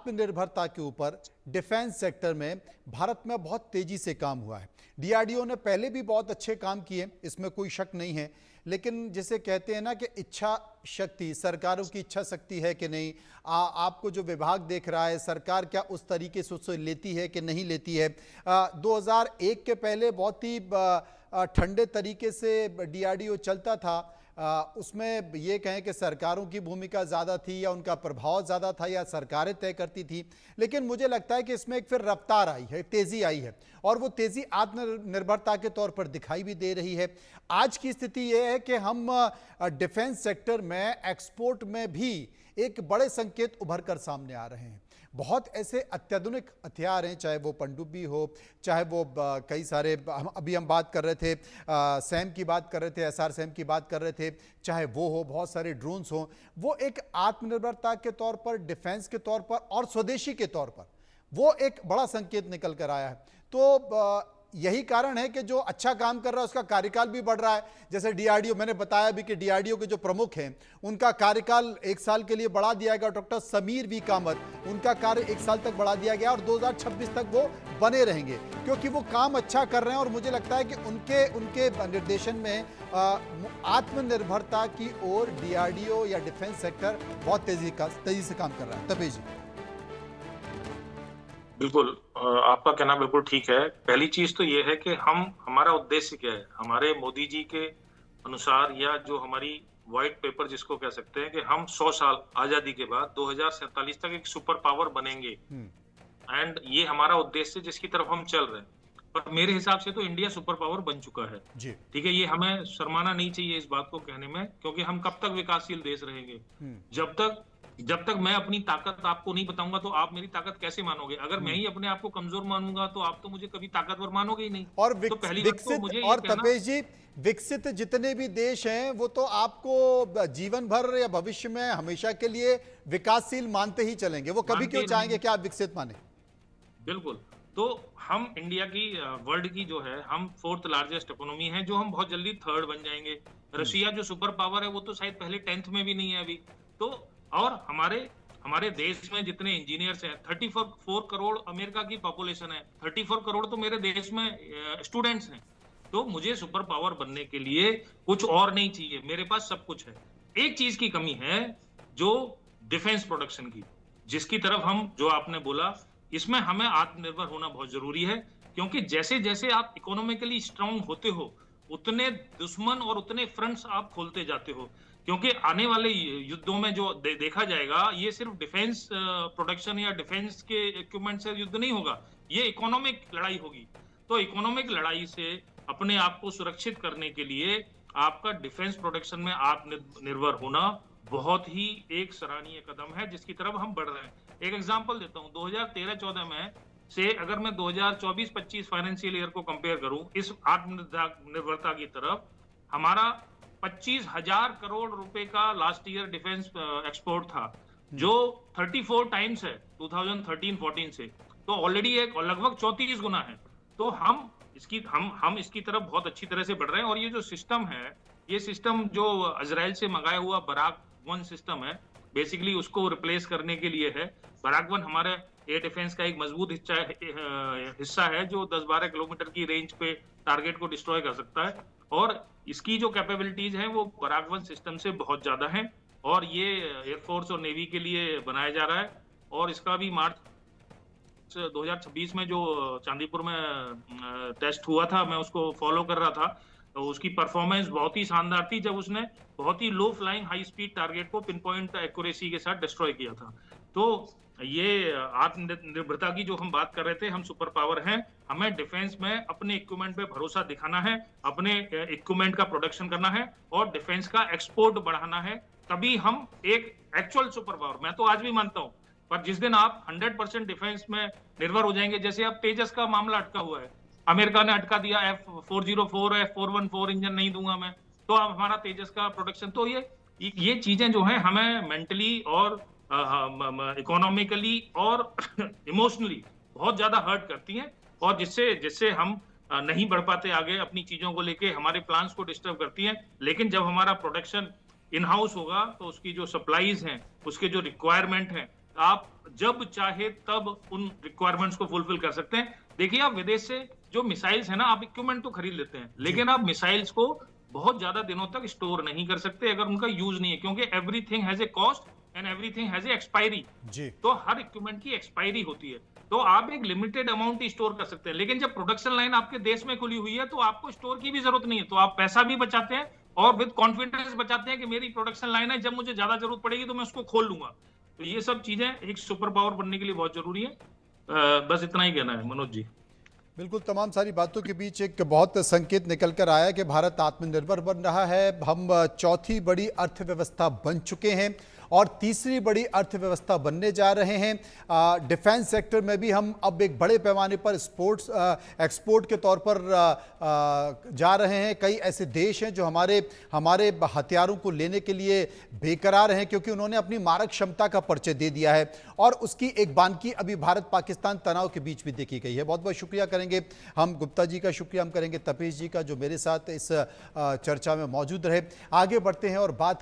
आत्मनिर्भरता के ऊपर डिफेंस सेक्टर में भारत में बहुत तेजी से काम हुआ है। डीआरडीओ ने पहले भी बहुत अच्छे काम किए, इसमें कोई शक नहीं है, लेकिन जिसे कहते हैं ना कि इच्छा शक्ति, सरकारों की इच्छा शक्ति है कि नहीं, आपको जो विभाग देख रहा है सरकार क्या उस तरीके से उससे लेती है कि नहीं लेती है। 2001 के पहले बहुत ही ठंडे तरीके से डीआरडीओ चलता था। उसमें ये कहें कि सरकारों की भूमिका ज़्यादा थी या उनका प्रभाव ज़्यादा था या सरकारें तय करती थी, लेकिन मुझे लगता है कि इसमें एक फिर रफ्तार आई है, तेज़ी आई है, और वो तेज़ी आत्मनिर्भरता के तौर पर दिखाई भी दे रही है। आज की स्थिति ये है कि हम डिफेंस सेक्टर में, एक्सपोर्ट में भी एक बड़े संकेत उभर कर सामने आ रहे हैं। बहुत ऐसे अत्याधुनिक हथियार हैं, चाहे वो पनडुब्बी हो, चाहे वो कई सारे, अभी हम बात कर रहे थे सैम की बात कर रहे थे, एसआर सैम की बात कर रहे थे, चाहे वो हो, बहुत सारे ड्रोन्स हो, वो एक आत्मनिर्भरता के तौर पर, डिफेंस के तौर पर और स्वदेशी के तौर पर वो एक बड़ा संकेत निकल कर आया है। तो यही कारण है कि जो अच्छा काम कर रहा है उसका कार्यकाल भी बढ़ रहा है। जैसे डीआरडीओ, मैंने बताया भी कि डीआरडीओ के जो प्रमुख हैं उनका कार्यकाल 1 साल के लिए बढ़ा दिया गया। डॉक्टर समीर वी कामत, उनका कार्य 1 साल तक बढ़ा दिया गया और 2026 तक वो बने रहेंगे, क्योंकि वो काम अच्छा कर रहे हैं। और मुझे लगता है कि उनके निर्देशन में आत्मनिर्भरता की ओर डीआरडीओ या डिफेंस सेक्टर बहुत तेजी से काम कर रहा है। तपेश जी। बिल्कुल, आपका कहना बिल्कुल ठीक है। पहली चीज तो ये है कि हमारा उद्देश्य क्या है। हमारे मोदी जी के अनुसार, या जो हमारी व्हाइट पेपर जिसको कह सकते हैं, कि हम 100 साल आजादी के बाद 2047 तक एक सुपर पावर बनेंगे, एंड ये हमारा उद्देश्य जिसकी तरफ हम चल रहे हैं। पर मेरे हिसाब से तो इंडिया सुपर पावर बन चुका है। ठीक है, ये हमें शर्माना नहीं चाहिए इस बात को कहने में, क्योंकि हम कब तक विकासशील देश रहेंगे। जब तक मैं अपनी ताकत आपको नहीं बताऊंगा तो आप मेरी ताकत कैसे मानोगे। अगर मैं ही अपने आप को कमजोर मानूंगा तो आप तो मुझे कभी ताकतवर मानोगे ही नहीं। और तो पहली बात तो मुझे और तपेश जी, विकसित जितने भी देश हैं वो तो आपको जीवन भर या भविष्य में हमेशा के लिए विकासशील मानते ही चलेंगे। वो कभी क्यों चाहेंगे कि आप विकसित माने? बिल्कुल। तो हम इंडिया की, वर्ल्ड की जो है, हम 4th लार्जेस्ट इकोनॉमी है, जो हम बहुत जल्दी 3rd बन जाएंगे। रशिया जो सुपर पावर है वो तो शायद पहले 10th में भी नहीं है अभी। तो और हमारे देश में जितने इंजीनियर्स हैं, 34 करोड़ अमेरिका की पॉपुलेशन है, 34 करोड़ तो मेरे देश में स्टूडेंट्स हैं। तो मुझे सुपर पावर बनने के लिए कुछ और नहीं चाहिए, मेरे पास सब कुछ है। एक चीज की कमी है, जो डिफेंस प्रोडक्शन की, जिसकी तरफ हम, जो आपने बोला, इसमें हमें आत्मनिर्भर होना बहुत जरूरी है। क्योंकि जैसे जैसे आप इकोनॉमिकली स्ट्रांग होते हो, उतने दुश्मन और उतने फ्रंट्स आप खोलते जाते हो। क्योंकि आने वाले युद्धों में जो देखा जाएगा, ये सिर्फ डिफेंस प्रोडक्शन या डिफेंस के इक्विपमेंट से युद्ध नहीं होगा, ये इकोनॉमिक लड़ाई होगी। तो इकोनॉमिक लड़ाई से अपने आप को सुरक्षित करने के लिए आपका डिफेंस प्रोडक्शन में आत्मनिर्भर होना बहुत ही एक सराहनीय कदम है, जिसकी तरफ हम बढ़ रहे हैं। एक एग्जांपल देता हूं, 2013-14 में से अगर मैं 2024-25 फाइनेंशियल ईयर को कंपेयर करूं, इस आत्मनिर्भरता की तरफ, हमारा 25,000 करोड़ रुपए का लास्ट ईयर डिफेंस एक्सपोर्ट था, जो 34 टाइम्स है 2013-14 से। तो ऑलरेडी एक लगभग 34 गुना है। तो हम इसकी तरफ बहुत अच्छी तरह से बढ़ रहे हैं। और ये जो सिस्टम है, ये सिस्टम जो इजराइल से मंगाया हुआ बराक 1 सिस्टम है, बेसिकली उसको रिप्लेस करने के लिए है। बराक 1 हमारे एयर डिफेंस का एक मजबूत हिस्सा है, जो 10-12 किलोमीटर की रेंज पे टारगेट को डिस्ट्रॉय कर सकता है। और इसकी जो कैपेबिलिटीज हैं वो बराक 1 सिस्टम से बहुत ज्यादा हैं। और ये एयरफोर्स और नेवी के लिए बनाया जा रहा है। और इसका भी मार्च 2026 में जो चांदीपुर में टेस्ट हुआ था, मैं उसको फॉलो कर रहा था, तो उसकी परफॉर्मेंस बहुत ही शानदार थी, जब उसने बहुत ही लो फ्लाइंग हाई स्पीड टारगेट को पिन पॉइंट एक्यूरेसी के साथ डिस्ट्रॉय किया था। तो ये आत्मनिर्भरता की जो हम बात कर रहे थे, हम सुपर पावर हैं, हमें डिफेंस में अपने इक्विपमेंट पे भरोसा दिखाना है, अपने इक्विपमेंट का प्रोडक्शन करना है और डिफेंस का एक्सपोर्ट बढ़ाना है। तभी हम एक एक्चुअल सुपर पावर, मैं तो आज भी मानता हूं, पर जिस दिन आप 100% डिफेंस में निर्भर हो जाएंगे, जैसे अब तेजस का मामला अटका हुआ है, अमेरिका ने अटका दिया, F404 F414 इंजन नहीं दूंगा मैं, तो अब हमारा तेजस का प्रोडक्शन, तो ये चीजें जो हैं हमें मेंटली और इकोनॉमिकली और इमोशनली बहुत ज्यादा हर्ट करती हैं, और जिससे हम नहीं बढ़ पाते आगे अपनी चीजों को लेके, हमारे प्लान्स को डिस्टर्ब करती हैं। लेकिन जब हमारा प्रोडक्शन इन हाउस होगा तो उसकी जो सप्लाईज हैं, उसके जो रिक्वायरमेंट हैं, आप जब चाहे तब उन रिक्वायरमेंट्स को फुलफिल कर सकते हैं। देखिए, आप विदेश से जो मिसाइल्स है ना, आप इक्विपमेंट तो खरीद लेते हैं, लेकिन आप मिसाइल्स को बहुत ज्यादा दिनों तक स्टोर नहीं कर सकते अगर उनका यूज नहीं है, क्योंकि everything has a cost and everything has a expiry. जी। तो हर इक्विपमेंट की एक्सपायरी होती है, तो आप एक लिमिटेड अमाउंट ही स्टोर कर सकते हैं। लेकिन जब प्रोडक्शन लाइन आपके देश में खुली हुई है, तो आपको स्टोर की भी जरूरत नहीं है, तो आप पैसा भी बचाते हैं और विद कॉन्फिडेंस बचाते हैं कि मेरी प्रोडक्शन लाइन है, जब मुझे ज्यादा जरूरत पड़ेगी तो मैं उसको खोल लूंगा। तो ये सब चीजें एक सुपर पावर बनने के लिए बहुत जरूरी है। बस इतना ही कहना है मनोज जी। बिल्कुल, तमाम सारी बातों के बीच एक बहुत संकेत निकल कर आया कि भारत आत्मनिर्भर बन रहा है। हम चौथी बड़ी अर्थव्यवस्था बन चुके हैं और तीसरी बड़ी अर्थव्यवस्था बनने जा रहे हैं। डिफेंस सेक्टर में भी हम अब एक बड़े पैमाने पर एक्सपोर्ट के तौर पर जा रहे हैं। कई ऐसे देश हैं जो हमारे हथियारों को लेने के लिए बेकरार हैं, क्योंकि उन्होंने अपनी मारक क्षमता का परिचय दे दिया है और उसकी एक बानगी अभी भारत पाकिस्तान तनाव के बीच भी देखी गई है। बहुत बहुत शुक्रिया करेंगे हम गुप्ता जी का, शुक्रिया हम करेंगे तपेश जी का, जो मेरे साथ इस चर्चा में मौजूद रहे। आगे बढ़ते हैं और बात